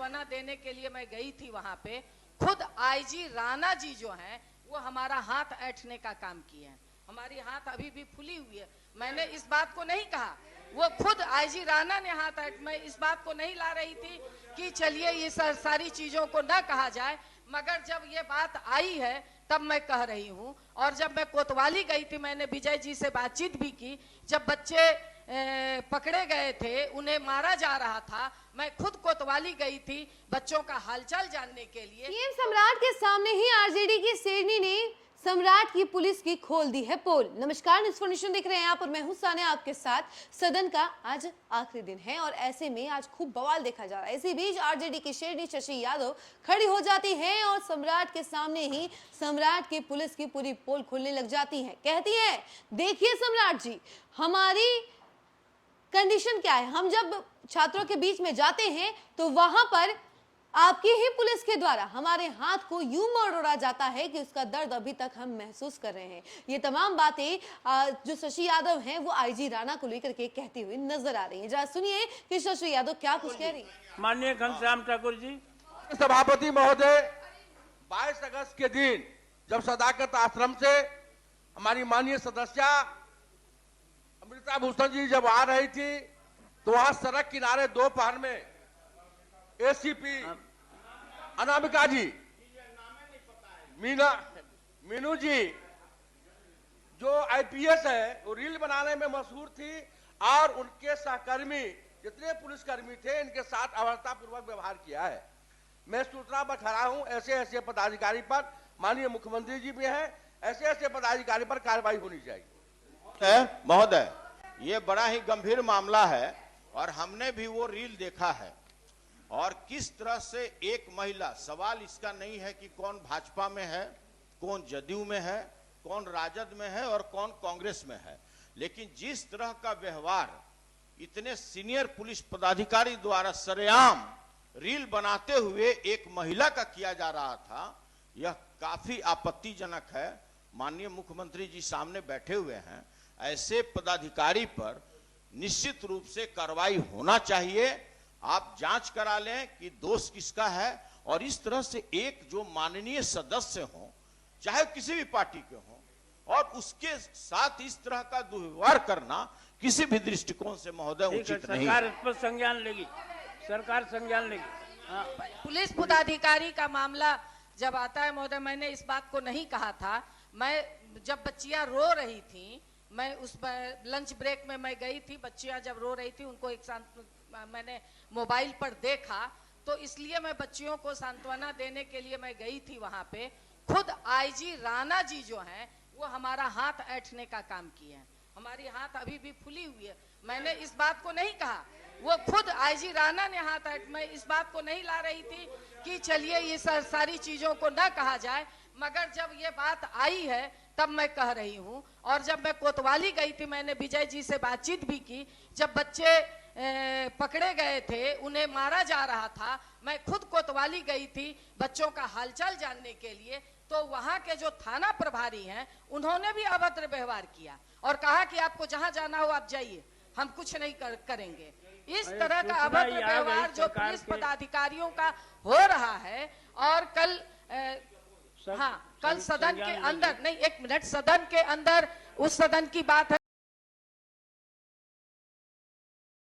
सांत्वना देने के लिए मैं गई थी वहां पे, खुद आईजी राणा जी जो हैं वो हमारा हाथ ऐंठने का काम किए हैं। हमारी हाथ अभी भी फुली हुई है। मैंने इस बात को नहीं कहा, वो खुद आईजी राणा ने हाथ ऐंठ, मैं इस बात को नहीं ला रही थी कि चलिए ये सारी चीजों को न कहा जाए, मगर जब ये बात आई है तब मैं कह रही हूँ। और जब मैं कोतवाली गई थी, मैंने विजय जी से बातचीत भी की, जब बच्चे पकड़े गए थे, उन्हें मारा जा रहा था, मैं खुद कोतवाली गई थी बच्चों का हालचाल जानने के लिए। पीएम सम्राट के सामने ही आरजेडी की शेरनी ने सम्राट की पुलिस की खोल दी है पोल। नमस्कार, न्यूज़ फॉर नेशन देख रहे हैं आप और मैं हूं सानिया आपके साथ। सदन का आज आखिरी दिन है और ऐसे में आज खूब बवाल देखा जा रहा है। इसी बीच आरजेडी की शेरनी शशि यादव खड़ी हो जाती हैं और सम्राट के सामने ही सम्राट की पुलिस की पूरी पोल खोलने लग जाती है। कहती है, देखिए सम्राट जी, हमारी कंडीशन क्या है, हम जब छात्रों के बीच में जाते हैं तो वहां पर आपकी ही पुलिस के द्वारा हमारे हाथ को यूं मरोड़ा जाता है कि उसका दर्द अभी तक हम महसूस कर रहे हैं। ये तमाम बातें जो शशि यादव हैं वो आईजी राणा को लेकर के कहती हुई नजर आ रही हैं। जरा सुनिए कि शशि यादव क्या कुछ कह रही है। माननीय घनश्याम ठाकुर जी। सभापति महोदय, 22 अगस्त के दिन जब सदाकत आश्रम से हमारी माननीय सदस्या अमृता भूषण जी जब आ रही थी तो वहां सड़क किनारे दोपहर में एसीपी अनामिका जी, मीनू जी जो आईपीएस है, वो रील बनाने में मशहूर थी और उनके सहकर्मी जितने पुलिसकर्मी थे इनके साथ अभद्रतापूर्वक व्यवहार किया है। मैं सूचना पर खड़ा हूं, ऐसे ऐसे पदाधिकारी पर, माननीय मुख्यमंत्री जी भी हैं, ऐसे ऐसे पदाधिकारी पर कार्रवाई होनी चाहिए। महोदय, ये बड़ा ही गंभीर मामला है और हमने भी वो रील देखा है और किस तरह से एक महिला, सवाल इसका नहीं है कि कौन भाजपा में है, कौन जदयू में है, कौन राजद में है और कौन कांग्रेस में है, लेकिन जिस तरह का व्यवहार इतने सीनियर पुलिस पदाधिकारी द्वारा सरेआम रील बनाते हुए एक महिला का किया जा रहा था, यह काफी आपत्तिजनक है। माननीय मुख्यमंत्री जी सामने बैठे हुए हैं, ऐसे पदाधिकारी पर निश्चित रूप से कार्रवाई होना चाहिए। आप जांच करा लें कि दोष किसका है और इस तरह से एक जो माननीय सदस्य हो, चाहे किसी भी पार्टी के हो, और उसके साथ इस तरह का दुर्व्यवहार करना किसी भी दृष्टिकोण से महोदय उचित नहीं। सरकार इस पर संज्ञान लेगी, सरकार संज्ञान लेगी। पुलिस पदाधिकारी का मामला जब आता है महोदय, मैंने इस बात को नहीं कहा था। मैं जब बच्चियां रो रही थी, मैं उस लंच ब्रेक में मैं गई थी, बच्चियां जब रो रही थी उनको एक साथ मैंने मोबाइल पर देखा, तो इसलिए मैं बच्चियों को सांत्वना देने के लिए मैं गई थी वहां पे। खुद आईजी राणा जी जो हैं वो हमारा हाथ ऐंठने का काम किए हैं। हमारी हाथ अभी भी फुली हुई है। मैंने इस बात को नहीं कहा, वो खुद आईजी राणा ने हाथ ऐंठ, मैं इस बात को नहीं ला रही थी कि चलिए ये सारी चीजों को न कहा जाए, मगर जब ये बात आई है तब मैं कह रही हूँ। और जब मैं कोतवाली गई थी, मैंने विजय जी से बातचीत भी की, जब बच्चे पकड़े गए थे, उन्हें मारा जा रहा था, मैं खुद कोतवाली गई थी बच्चों का हालचाल जानने के लिए, तो वहां के जो थाना प्रभारी हैं उन्होंने भी अभद्र व्यवहार किया और कहा कि आपको जहां जाना हो आप जाइए, हम कुछ नहीं करेंगे। इस तरह का अभद्र व्यवहार जो पुलिस पदाधिकारियों का हो रहा है। और कल कल सदन के अंदर, नहीं एक मिनट, सदन के अंदर, उस सदन की बात है।